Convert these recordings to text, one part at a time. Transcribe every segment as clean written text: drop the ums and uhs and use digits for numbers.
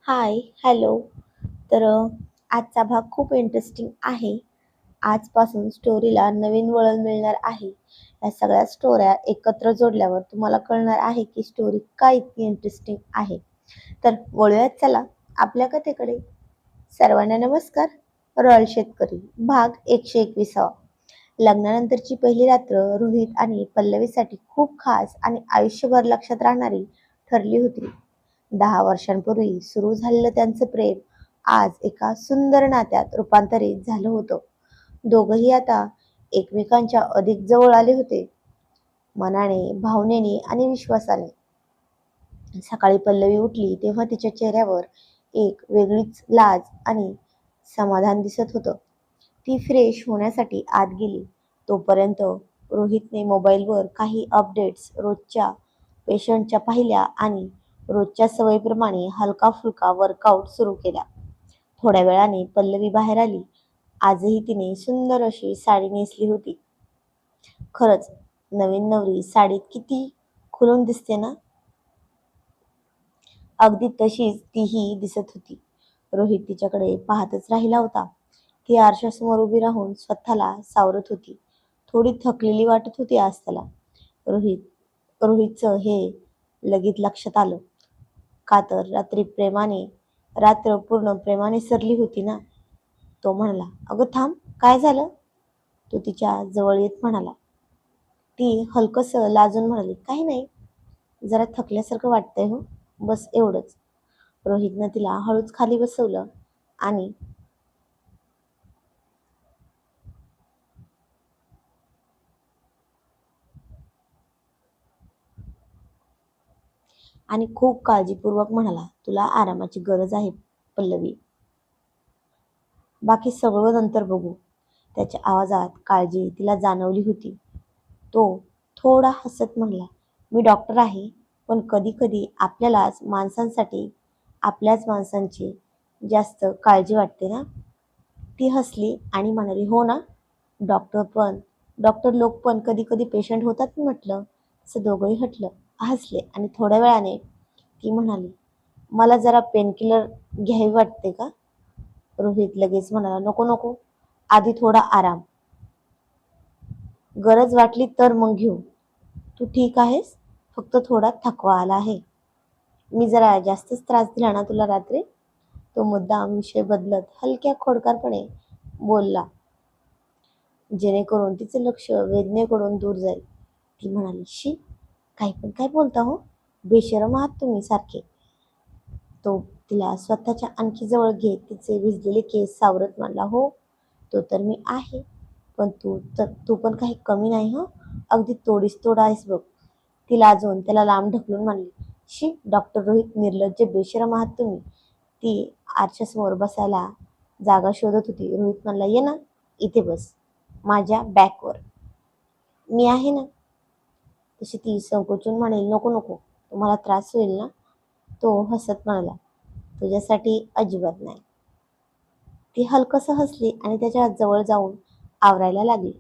हाय, hello. तर आजचा भाग खूप इंटरेस्टिंग आहे. आजपासून स्टोरीला नवीन वळण मिळणार आहे. या सगळ्या स्टोऱ्या एकत्र जोडल्यावर तुम्हाला कळणार आहे की स्टोरी का इतकी इंटरेस्टिंग आहे. तर वळूयात चला आपल्या कथेकडे. सर्वांना नमस्कार. रॉयल शेतकरी भाग 121. लग्नानंतरची पहिली रात्र रोहित आणि पल्लवीसाठी खूप खास आणि आयुष्यभर लक्षात राहणारी ठरली होती. 10 वर्षांपूर्वी सुरू झालेलं त्यांचं प्रेम आज एका सुंदर नात्यात रूपांतरित झालं होतं. दोघंही आता एकमेकांच्या अधिक जवळ आले होते, मनाने, भावनेने आणि विश्वासाने. सकाळी पल्लवी उठली तेव्हा तिच्या चेहऱ्यावर एक वेगळीच लाज आणि समाधान दिसत होतं. ती फ्रेश होण्यासाठी आत गेली तोपर्यंत रोहितने मोबाईलवर काही अपडेट्स रोजच्या पेशंटच्या पाहिल्या आणि रोजच्या सवयीप्रमाणे हलका फुलका वर्कआउट सुरू केला. थोड्या वेळाने पल्लवी बाहेर आली. आजही तिने सुंदर अशी साडी नेसली होती. खरंच नवीन नवरी साडीत किती खुलून दिसते ना. अगदी तशीच तीही दिसत होती. रोहित तिच्याकडे पाहतच राहिला होता. ती आरशासमोर उभी राहून स्वतःला सावरत होती. थोडी थकलेली वाटत होती आज त्याला. रोहितचं हे लगेच लक्षात आलं. का तर रात्र पूर्ण प्रेमाने सरली होती ना. तो म्हणाला, अगं थांब, काय झालं? तो तिच्या जवळ येत म्हणाला. ती हलकस लाजून म्हणाली, काही नाही, जरा थकल्यासारखं वाटतंय हो, बस एवढंच. रोहितनं तिला हळूच खाली बसवलं आणि आणि खूप काळजीपूर्वक म्हणाला, तुला आरामाची गरज आहे पल्लवी, बाकी सगळं नंतर बघू. त्याच्या आवाजात काळजी तिला जाणवली होती. तो थोडा हसत म्हणाला, मी डॉक्टर आहे, पण कधी कधी आपल्याच माणसांची जास्त काळजी वाटते ना. ती हसली आणि म्हणाली, हो ना, डॉक्टर पण डॉक्टर लोक पण कधी कधी पेशंट होतात म्हटलं. असं दोघंही हसले आणि थोड्या वेळाने ती म्हणाली, मला जरा पेनकिलर घ्यावी वाटते का? रोहित लगेच म्हणाला, नको नको, आधी थोडा आराम, गरज वाटली तर मग घेऊ. तू ठीक आहेस? फक्त थोडा थकवा आला आहे. मी जरा जास्तच त्रास दिला ना तुला रात्री? तो मुद्दाम विषय बदलत हलक्या खोडकारपणे बोलला, जेणेकरून तिचे लक्ष वेदनेकडून दूर जाईल. ती म्हणाली, शी, काही पण काय बोलता हो, बेशरम आहात तुम्ही सारखे. तो तिला स्वतःच्या आणखी जवळ घेत तिचे भिजलेले केस सावरत म्हणला, हो, तो तर मी आहे, पण तू पण काही कमी नाही हं, अगदी तोडीस तोड आहेस बघ. ती लाजून त्याला लांब ढकलून म्हणली, शी, डॉक्टर रोहित, निर्लज्ज, बेशरम आहात तुम्ही. ती आरशासमोर बसायला जागा शोधत होती. रोहित म्हणला, ये ना, इथे बस, माझ्या बॅकवर, मी आहे ना. तशी ती संकोचून म्हणेल, नको नको, तुम्हाला त्रास होईल ना. तो हसत म्हणाला, तुझ्यासाठी अजिबात नाही. ती हलकसं हसली आणि त्याच्या जवळ जाऊन आवरायला लागली.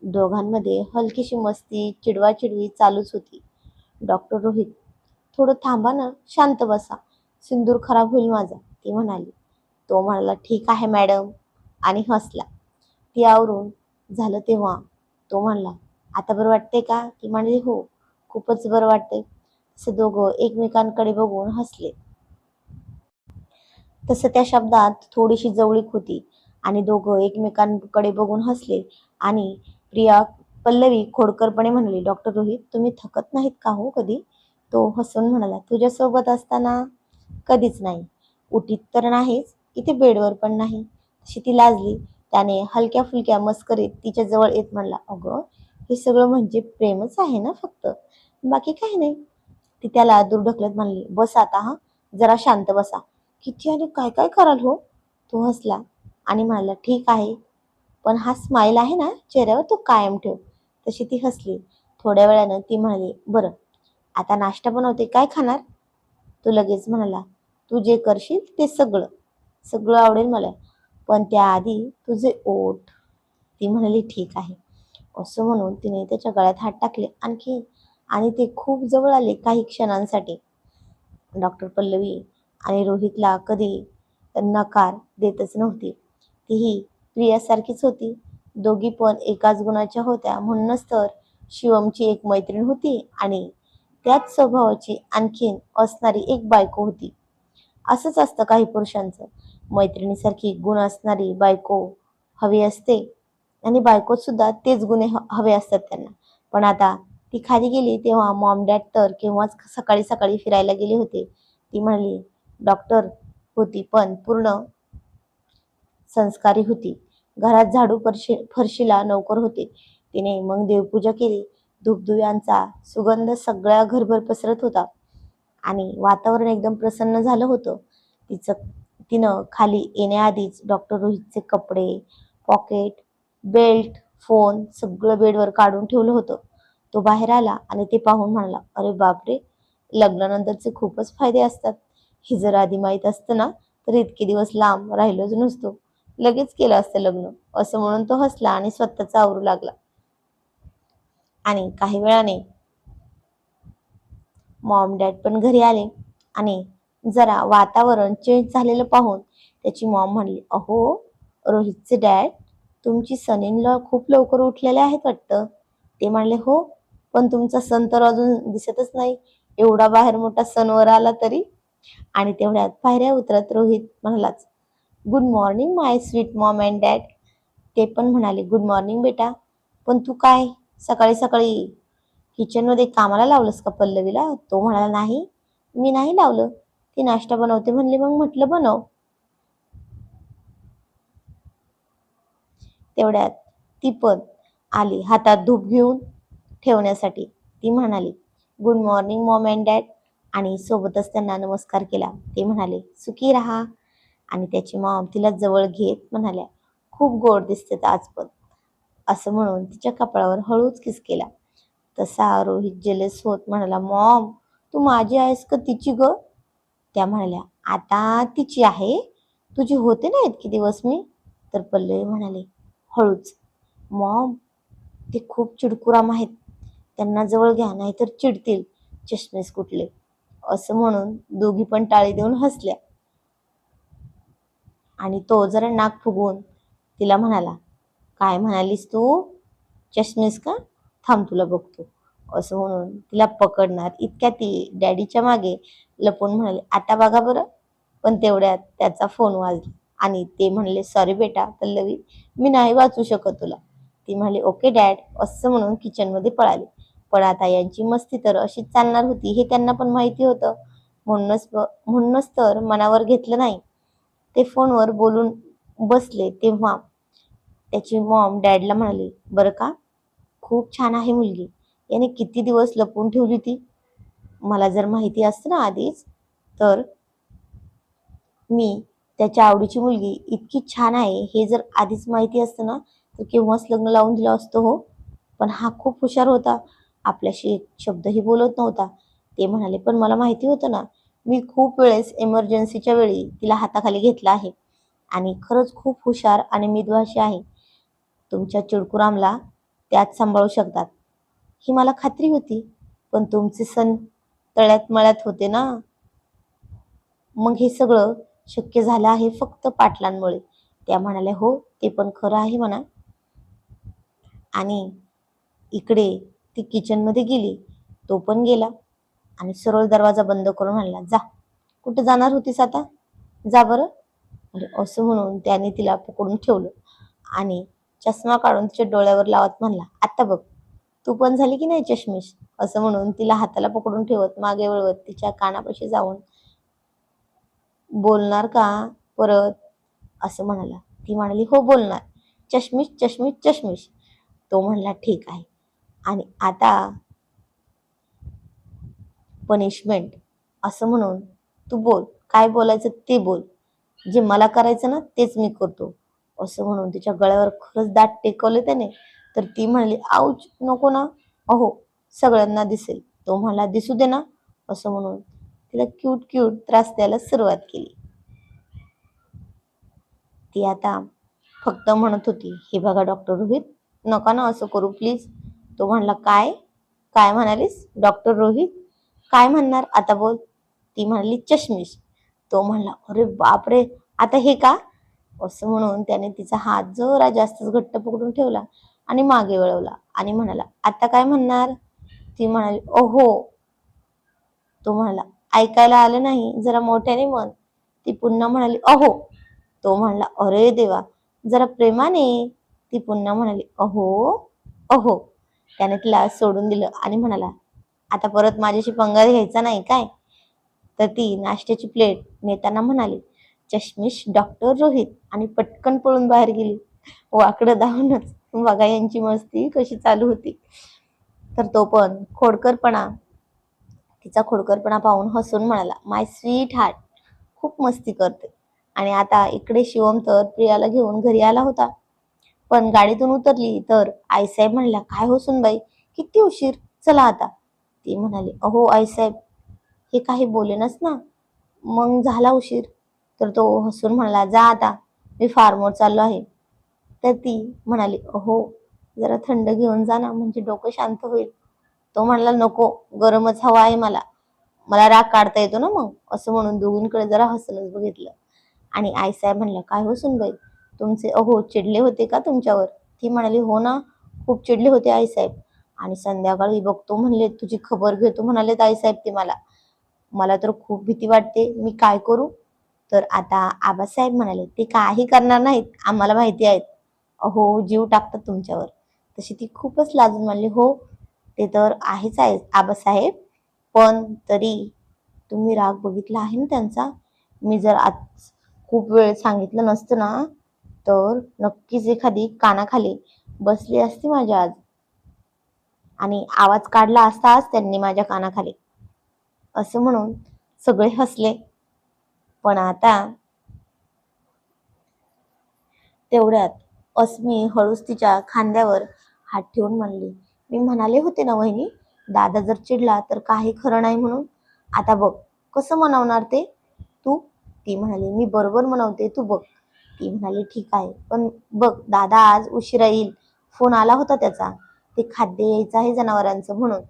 दोघांमध्ये हलकीशी मस्ती, चिडवाचिडवी चालूच होती. डॉक्टर रोहित, थोडं थांबा ना, शांत बसा, सिंदूर खराब होईल माझा, ती म्हणाली. तो म्हणाला, ठीक आहे मॅडम, आणि हसला. ती आवरून झालं तेव्हा तो म्हणला, आता बरं वाटतंय का? ती म्हणाली, हो, खूपच बरं वाटतंय. असे दोघं एकमेकांकडे बघून हसले. तसं त्या शब्दात थोडीशी जवळीक होती आणि दोघं एकमेकांकडे बघून हसले. आणि प्रिया पल्लवी खोडकरपणे म्हणाली, डॉक्टर रोहित, तुम्ही थकत नाहीत का हो कधी? तो हसून म्हणाला, तुझ्यासोबत असताना कधीच नाही. उठीत तर नाहीच, इथे बेडवर पण नाही. तशी ती लाजली. त्याने हलक्या फुलक्या मस्करीत तिच्या जवळ येत म्हणला, अगं, हे सगळं म्हणजे प्रेमच आहे ना फक्त, बाकी काही नाही. ती त्याला दूर ढकलत म्हणली, बस आता, हा, जरा शांत बसा. किती आणि काय काय कराल हो? तो हसला आणि म्हणाला, ठीक आहे, पण हा स्माईल आहे ना चेहऱ्यावर, तो कायम ठेव. तशी ती हसली. थोड्या वेळानं ती म्हणाली, बरं, आता नाश्ता बनवते, काय खाणार? तो लगेच म्हणाला, तू जे करशील ते सगळं सगळं आवडेल मला, पण त्याआधी तुझे ओठ. ती म्हणाली, ठीक आहे. असं म्हणून तिने त्याच्या गळ्यात हात टाकले आणखी, आणि ते खूप जवळ आले काही क्षणांसाठी. डॉक्टर पल्लवी आणि रोहितला कधी नकार देतच नव्हती. तीही प्रियासारखीच होती. दोघी पण एकाच गुणाच्या होत्या. म्हणूनच तर शिवमची एक मैत्रीण होती आणि त्याच स्वभावाची आणखीन असणारी एक बायको होती. असंच असतं काही पुरुषांचं. मैत्रिणीसारखी गुण असणारी बायको हवी असते आणि बायकोत सुद्धा तेच गुण हवे असतात त्यांना. पण आता ती खाली गेली तेव्हा मॉम डॅड तर केव्हाच सकाळी सकाळी फिरायला गेले होते. ती म्हणाली डॉक्टर होती पण पूर्ण संस्कारी होती. घरात झाडू फरशीला नौकर होते. तिने मग देवपूजा केली. धूपधुव्यांचा सुगंध सगळ्या घरभर पसरत होता आणि वातावरण एकदम प्रसन्न झालं होतं. तिनं खाली येण्याआधीच डॉक्टर रोहितचे कपडे, पॉकेट, बेल्ट, फोन सगळं बेडवर काढून ठेवलं होतं. तो बाहेर आला आणि ते पाहून म्हणाला, अरे बापरे, लग्नानंतरचे खूपच फायदे असतात. हे जर आधी माहीत असतं ना तर इतके दिवस लांब राहिलोच नसतो. लगेच केलं असतं लग्न. असं म्हणून तो हसला आणि स्वतःचा आवरू लागला. आणि काही वेळाने मॉम डॅड पण घरी आले आणि जरा वातावरण चेंज झालेलं पाहून त्याची मॉम म्हणली, अहो रोहितचे डॅड, तुमची सन इन लॉ खूप लवकर उठलेले आहेत वाटतं. ते म्हणले, हो, पण तुमचा सन तर अजून दिसतच नाही. एवढा बाहेर मोठा सनवर आला तरी. आणि तेवढ्यात पायऱ्या उतरत रोहित म्हणालाच, good morning my sweet mom and dad. ते पण म्हणाले, गुड मॉर्निंग बेटा. पण तू काय सकाळी सकाळी किचनमध्ये कामाला लावलंस का पल्लवीला? तो म्हणाला, नाही, मी नाही लावलं. ती नाश्ता बनवते म्हणली, मग म्हटलं बनव. तेवढ्यात ती पण आली हातात धूप घेऊन ठेवण्यासाठी. ती म्हणाली, good morning Maugham and dad. आणि सोबतच त्यांना नमस्कार केला. ते म्हणाले, सुखी राहा. आणि त्याची मॉम तिला जवळ घेत म्हणाल्या, खूप गोड दिसते आज पण. असं म्हणून तिच्या कपाळावर हळूच किस केला. तसा रोहित जेलस होत म्हणाला, मॉम, तू माझी आहेस का तिची ग? त्या म्हणाल्या, आता तिची आहे. तुझी होते ना इतके दिवस मी. तर पल्लवी म्हणाले हळूच, मॉम, ते खूप चिडकुराम आहेत. त्यांना जवळ घ्या नाहीतर चिडतील. चष्मेस कुठले. असं म्हणून दोघी पण टाळी देऊन हसल्या. आणि तो जरा नाक फुगवून तिला म्हणाला, काय म्हणालीस तू? चष्मेस का? थांब तुला बघतो. असं म्हणून तिला पकडणार इतक्या ती डॅडीच्या मागे लपून म्हणाले, आता बघा बरं. पण तेवढ्यात त्याचा फोन वाजला आणि ते म्हणले, सॉरी बेटा पल्लवी, मी नाही वाचू शकत तुला. ती म्हणली, ओके डॅड. असं म्हणून किचनमध्ये पळाली. पण आता यांची मस्ती तर अशीच चालणार होती हे त्यांना पण माहिती होतं. म्हणूनच तर मनावर घेतलं नाही. ते फोनवर बोलून बसले तेव्हा त्याची मॉम डॅडला म्हणाली, बरं का, खूप छान आहे मुलगी. याने किती दिवस लपवून ठेवली ती. मला जर माहिती असतं ना आधीच तर मी त्याच्या आवडीची मुलगी इतकी छान आहे हे जर आधीच माहिती असतं ना तर केव्हाच लग्न लावून दिलं असतं हो. पण हा खूप हुशार होता. आपल्याशी एक शब्दही बोलत नव्हता. ते म्हणाले, पण मला माहिती होतं ना. मी खूप वेळेस एमर्जन्सीच्या वेळी तिला हाताखाली घेतला आहे. आणि खरंच खूप हुशार आणि मितभाषी आहे. तुमच्या चिडकुरामला त्यात सांभाळू शकतात ही मला खात्री होती. पण तुमचे सण तळ्यात मळ्यात होते ना. मग हे सगळं शक्य झालं आहे फक्त पाटलांमुळे. त्या म्हणाल्या, हो, ते पण खरं आहे म्हणा. आणि इकडे ती किचनमध्ये गेली. तो पण गेला आणि सरळ दरवाजा बंद करून म्हणला, जा, कुठे जाणार होतीस आता? जा बरं. अरे असं म्हणून त्याने तिला पकडून ठेवलं आणि चष्मा काढून तिच्या डोळ्यावर लावत म्हणला, आता बघ, तू पण झाली की नाही चष्मीश. असं म्हणून तिला हाताला पकडून ठेवत मागे वळवत तिच्या कानापाशी जाऊन, बोलणार का परत? असं म्हणाला. ती म्हणाली, हो बोलणार. चष्मीश चष्मीश चष्मीश. तो म्हणला, ठीक आहे. आणि आता पनिशमेंट. असं म्हणून तू बोल, काय बोलायचं ते बोल. जे मला करायचं ना तेच मी करतो. असं म्हणून तिच्या गळ्यावर खरंच दात टेकवले त्याने. तर ती म्हणली, आऊच, नको ना. अहो, सगळ्यांना दिसेल. तो म्हणला, दिसू दे ना. असं म्हणून तिला क्यूट क्यूट त्रास द्यायला सुरुवात केली. ती आता फक्त म्हणत होती, हे बघा डॉक्टर रोहित, नका ना असं करू प्लीज. तो म्हणला, काय काय म्हणालीस डॉक्टर रोहित? काय म्हणणार आता बोल. ती म्हणाली, चष्मीश. तो म्हणला, अरे बापरे, आता हे का? असं म्हणून त्याने तिचा हात जरा जास्तच घट्ट पकडून ठेवला आणि मागे वळवला आणि म्हणाला, आता काय म्हणणार? ती म्हणाली, ओहो. तो म्हणाला, ऐकायला आलं नाही, जरा मोठ्याने म्हण. ती पुन्हा म्हणाली, अहो. तो म्हणला, अरे देवा, जरा प्रेमाने. ती पुन्हा म्हणाली, अहो अहो. त्याने तिला सोडून दिलं आणि म्हणाला, आता परत माझ्याशी पंगा घ्यायचा नाही काय? तर ती नाश्त्याची प्लेट नेताना म्हणाली, चष्मिश डॉक्टर रोहित, आणि पटकन पळून बाहेर गेली. वाकडं धावूनच. बघा यांची मस्ती कशी चालू होती. तर तो पण खोडकरपणा तिचा खोडकरपणा पाहून हसून म्हणाला, माय स्वीट हार्ट, खूप मस्ती करते. आणि आता इकडे शिवम तर प्रियाला घेऊन घरी आला होता. पण गाडीतून उतरली तर आईसाहेब म्हणला, काय हो सुनबाई, किती उशीर, चला आता. ती म्हणाली, अहो आईसाहेब, हे काही बोलेनच ना, मग झाला उशीर. तर तो हसून म्हणाला, जा आता, मी फार्मवर चाललो आहे. तर ती म्हणाली, अहो, जरा थंड घेऊन जा ना, म्हणजे डोकं शांत होईल. तो म्हणाला, नको, गरमच हवा आहे मला, मला राग काढता येतो ना मग. असं म्हणून दोघींकडे जरा हसनच बघितलं. आणि आईसाहेब म्हणल्या, काय हो सुनबाई, तुमचे अहो चिडले होते का तुमच्यावर? ती म्हणाली, हो ना, खूप चिडले होते आईसाहेब. आणि संध्याकाळी बघतो म्हणले, तुझी खबर घेतो म्हणालेत आईसाहेब ते मला. मला तर खूप भीती वाटते, मी काय करू? तर आता आबासाहेब म्हणाले, ते काही करणार नाहीत, आम्हाला माहिती आहेत. अहो, जीव टाकतात तुमच्यावर. तशी ती खूपच लाजून म्हणली, हो, ते तर आहेच आहे आबासाहेब, पण तरी तुम्ही राग बघितला आहे ना त्यांचा. मी जर आज खूप वेळ सांगितलं नसतं ना, तर नक्कीच एखादी कानाखाली बसली असती माझ्या आज, आणि आवाज काढला असता आज त्यांनी माझ्या कानाखाली. असं म्हणून सगळे हसले. पण आता तेवढ्यात अस्मी हळूच तिच्या खांद्यावर हात ठेवून म्हणली, मी म्हणाले होते ना वहिनी, दादा जर चिडला तर काही खरं नाही म्हणून. आता बघ कसं मनवणार ते तू. ती म्हणाली, मी बरोबर मनवते, तू बघ. ती म्हणाली, ठीक आहे, पण बघ दादा आज उशिरा येईल, फोन आला होता त्याचा, ते खाद्य यायचं आहे जनावरांचं म्हणून.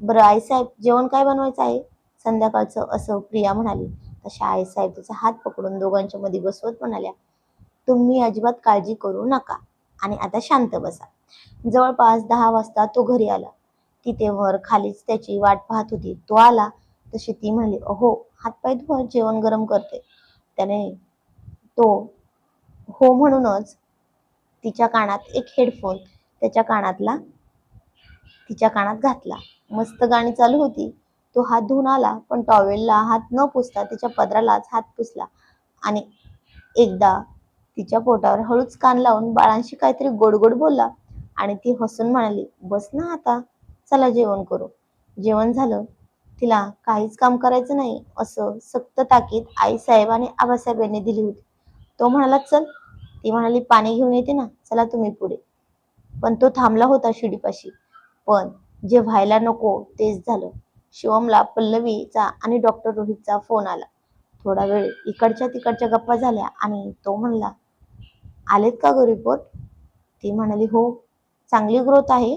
बरं आईसाहेब, जेवण काय बनवायचं आहे संध्याकाळचं? असं प्रिया म्हणाली. तशा आईसाहेब तिचा हात पकडून दोघांच्या मध्ये बसवत म्हणाल्या, तुम्ही अजिबात काळजी करू नका आणि आता शांत बसा. जवळपास 10 वाजता तो घरी आला. तिथे वर खालीच त्याची वाट पाहत होती. तो आला तशी ती म्हणली, अहो, हातपाय धुवा, जेवण गरम करते. त्याने तो हो म्हणूनच तिच्या कानात एक हेडफोन त्याच्या कानातला तिच्या कानात घातला. मस्त गाणी चालू होती. तो हात धुवून आला, पण टॉवेलला हात न पुसता तिच्या पदरालाच हात पुसला आणि एकदा तिच्या पोटावर हळूच कान लावून बाळांशी काहीतरी गोडगोड बोलला. आणि ती हसून म्हणाली, बस ना आता, चला जेवण करू. जेवण झालं. तिला काहीच काम करायचं नाही असं सक्त ताकीद आईसाहेब आणि आबासाहेब यांनी दिली होती. तो म्हणाला, चल. ती म्हणाली, पाणी घेऊन येते ना, चला तुम्ही पुढे. पण तो थांबला होता शिडीपाशी. पण जे व्हायला नको तेच झालं. शिवमला पल्लवीचा आणि डॉक्टर रोहितचा फोन आला. थोडा वेळ इकडच्या तिकडच्या गप्पा झाल्या आणि तो म्हणला, आलेत का ग रिपोर्ट? ती म्हणाली, हो, चांगली ग्रोथ आहे.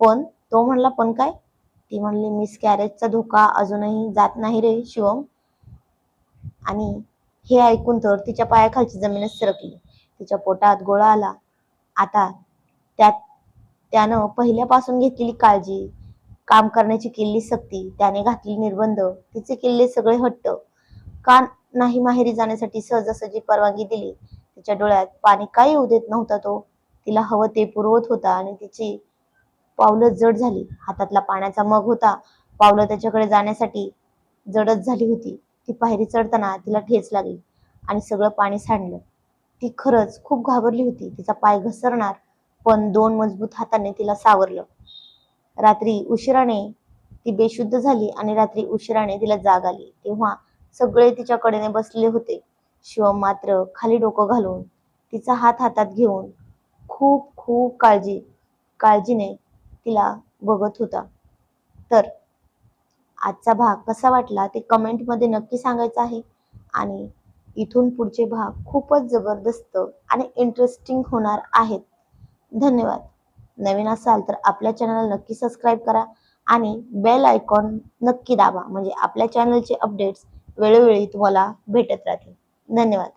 पण तो म्हणला, पण काय? ती म्हणली, मिस कॅरेजचा धोका अजूनही जात नाही रे शिवम. आणि हे ऐकून तर तिच्या पायाखालची जमीनच सरकली. तिच्या पोटात गोळा आला. आता त्यात त्यानं पहिल्यापासून घेतलेली काळजी, काम करण्याची केलेली सक्ती, त्याने घातलेले निर्बंध, तिचे केलेले सगळे हट्ट, का नाही माहेरी जाण्यासाठी सहजासहजी परवानगी दिली. तिच्या डोळ्यात पाणी काय येऊ देत नव्हता तो. तिला हवं ते पुरवत होता आणि तिची पावलं जड झाली. हातातला पाण्याचा मग होता, पावलं त्याच्याकडे जाण्यासाठी जडच झाली होती. ती पायरी चढताना तिला ठेच लागली आणि सगळं पाणी सांडलं. ती खरंच खूप घाबरली होती. तिचा पाय घसरणार, पण 2 मजबूत हाताने तिला सावरलं. रात्री उशिराने ती बेशुद्ध झाली आणि रात्री उशिराने तिला जाग आली. तेव्हा सगळे तिच्या कडेने बसलेले होते. शिवम मात्र खाली डोकं घालून तिचा हात हातात घेऊन खूप खूप काळजीने तिला बघत होता. तर आजचा भाग कसा वाटला ते कमेंटमध्ये नक्की सांगायचं आहे. आणि इथून पुढचे भाग खूपच जबरदस्त आणि इंटरेस्टिंग होणार आहेत. धन्यवाद. नवीन असाल तर आपल्या चॅनलला नक्की सबस्क्राईब करा आणि बेल आयकॉन नक्की दाबा, म्हणजे आपल्या चॅनलचे अपडेट्स वेळोवेळी तुम्हाला भेटत राहतील. धन्यवाद.